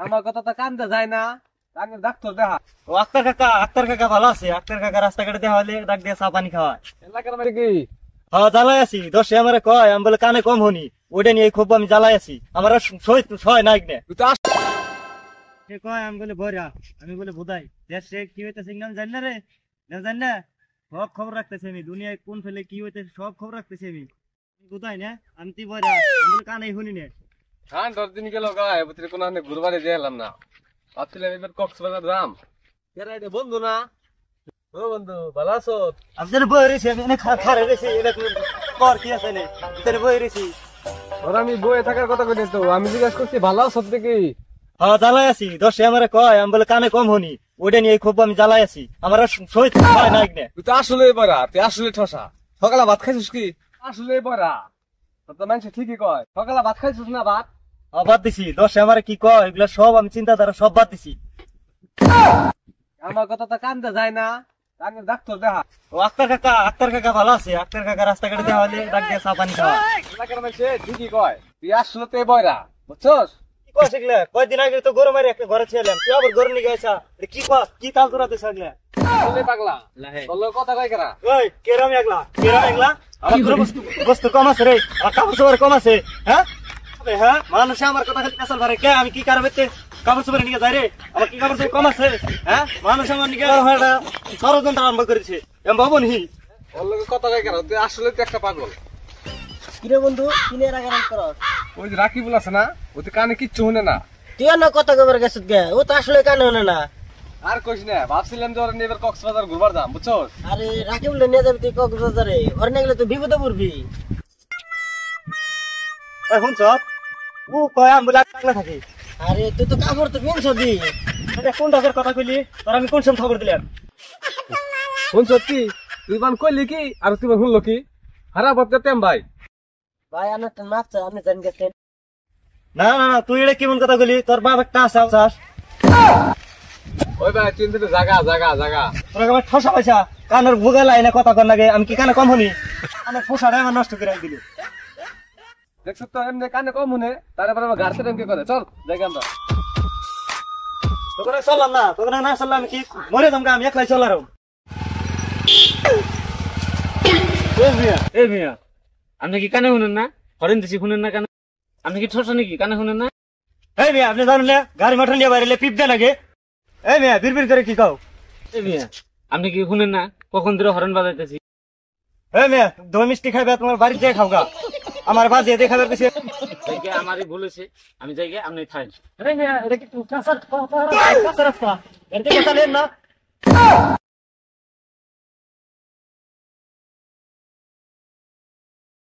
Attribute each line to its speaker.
Speaker 1: আমার কথা তো কান্দে যায় না, কানের ডাক্তার দেখা।
Speaker 2: ও আক্তার কাকা ভালো আছে? আক্তার কাকা রাস্তাঘাটে দেখা হলে ডাক দিয়ে চা পানি খাওয়ায়।
Speaker 1: এলাকার মানে কি?
Speaker 2: হ্যাঁ জ্বালাই আছি, দোষে আমারে কয়, আমি বলে কানে কম হনি, ওইটা নিয়ে খুব আমি জ্বালাই আছি। আমার আর সয় নাই নে
Speaker 1: তুই তো আস।
Speaker 2: সে কয়, আমি বলে ভরা, আমি বলে বোধাই দেশে কি হইতেছে আমি জানি না রে, জানি না। সব খবর রাখতেছি আমি, দুনিয়ায় কোন ফেলে কি হইতেছে সব খবর রাখতেছি আমি। বোধাই না আমি তুই ভরা, আমি বলে কানে শুনি না।
Speaker 1: হ্যাঁ 10 দিন গেল গায়ে বুঝতে কোনো ঘুরবারে যেলাম না, ভাবছিলাম এবার কক্সবাজার যাম। কেরা এটা বন্ধু না? ও বন্ধু ভালো আছো?
Speaker 2: আমি যেন বই রয়েছি, আমি এনে খারে রয়েছি, এটা কর কি আছে নে ভিতরে বই রয়েছি।
Speaker 1: ওর আমি বয়ে থাকার কথা কই তো, আমি জিজ্ঞেস করছি ভালো আছো কি?
Speaker 2: হ্যাঁ জ্বালাই আছি, দোষে আমারে কয়, আমি বলে কানে কম হনি, ওইটা নিয়ে খুব আমি জ্বালাই আছি। আমার আর সয় নাই নে।
Speaker 1: তুই তো আসলে বড়া, তুই আসলে ঠসা। সকালে ভাত খাইছিস কি? আসলে বড়া, তো মানুষ ঠিকই কয়। সকালে ভাত খাইছিস না? ভাত
Speaker 2: বাদ দিছি, দোষে আমারে কি কয় এগুলা সব আমি চিন্তাধারা সব বাদ দিছি।
Speaker 1: আমার কথা তো কান্দে যায় না, কানের ডাক্তার দেখা।
Speaker 2: ও আক্তার কাকা ভালো আছে? আক্তার কাকা রাস্তাঘাটে দেখা হলে ডাক দিয়ে চা পানি খাওয়ায়।
Speaker 1: এলাকার মানুষ ঠিকই কয়, তুই আসলে তো বয়রা, বুঝছস?
Speaker 2: কি কয় সেগুলা? কয়দিন আগে তো গরু মারি একটা ঘরে ছিলাম, তুই আবার ঘরে নিয়ে গেছা, কি তাল তোরাতে সেগুলা?
Speaker 1: আসলে পাগলা বললো কথা কয় কেরা?
Speaker 2: ওই কেরাম একলা আমার ঘরে বস্তু কম আছে রে, আমার কাপড় চোপড় কম আছে। হ্যাঁ হ্যাঁ, মানুষে আমার কথা খালি পেশাল ভারে কে, আমি কি কারবে কাপড় চোপড়ে নিয়ে যাই রে? আমার কি কাপড় চোপড় কম আছে? হ্যাঁ, মানুষ আমার নিকে ষড়যন্ত্র আরম্ভ করেছে, এম ভাবনহি।
Speaker 1: বললো কথা কয় কেরা? তুই আসলে তো একটা পাগল।
Speaker 3: কিরে বন্ধু কিনে রাগারাম করস?
Speaker 1: ওই যে রাকিবুল আছে না, ও তো কানে কিচ্ছু শুনে না।
Speaker 3: তুই না কত কবার গেছিস গে, ও তো আসলে কানে হনে না।
Speaker 1: আর কইস না, ভাবছিলাম যে ওরা নিয়ে এবার কক্সবাজার ঘুরবার যাম, বুঝছস?
Speaker 3: আরে রাকিব নিয়ে যাবি তুই কক্সবাজারে, ওর নিয়ে গেলে তুই বিপদে পড়বি।
Speaker 2: এখন সব ও কয় আমি বলে পাগলা থাকি।
Speaker 3: আরে তুই তো কাপড় তো কিনছ দি।
Speaker 2: এটা কোন ডাকের কথা কইলি? তোর আমি কোন সময় খবর দিলাম?
Speaker 1: শুন সত্যি, তুই বান কইলি কি আর তুই বান শুনলো কি? হারা বদকে তেম ভাই।
Speaker 3: ভাই আনা তো মাছ আপনি জান গেছেন।
Speaker 2: না না না, তুই এটা কেমন কথা কইলি? তোর বাপ একটা চাষ
Speaker 1: ওই ভাই তুই কিন্তু জাগা
Speaker 2: তোর আমার ঠসা পয়সা কানের ভুগা লাইনে কথা কর লাগে, আমি কি কানে কম হনি? আমার পোষাটা আমার নষ্ট করে দিলি।
Speaker 1: দেখছ তো এমনি কানে কম শুনে, তারপরে আমার গাড়তে টেমকে করে। চল যাই আমরা।
Speaker 2: তোকে চললাম না, তোকে না চললাম কি মরে যাম, আমি একলাই চলার।
Speaker 4: এ মিয়া আপনি কি কানে শুনেন না? হরেন দিছি শুনেন না? কানে আপনি কি ঠোসা নাকি? কানে শুনেন না?
Speaker 2: এই মেয়ে আপনি জানলে গাড়ি মোটর নিয়ে বাইরে পিপ দেয় লাগে। এই মেয়ে বিড় করে কি কাও?
Speaker 4: এ মিয়া আপনি কি শুনেন না? কখন ধরে হরেন বাজাইতেছি।
Speaker 2: এই মেয়ে দই মিষ্টি খাইবে, তোমার বাড়িতে যাই খাওগা, আমার বাজিয়ে দেখাবে কিছু।
Speaker 4: জায়গা আমারই ভুল হয়েছে, আমি জায়গা আপনি থাকেন।
Speaker 2: এই মেয়ে এটা কি কাঁচা রাস্তা? এটা কি কাঁচা লেন না?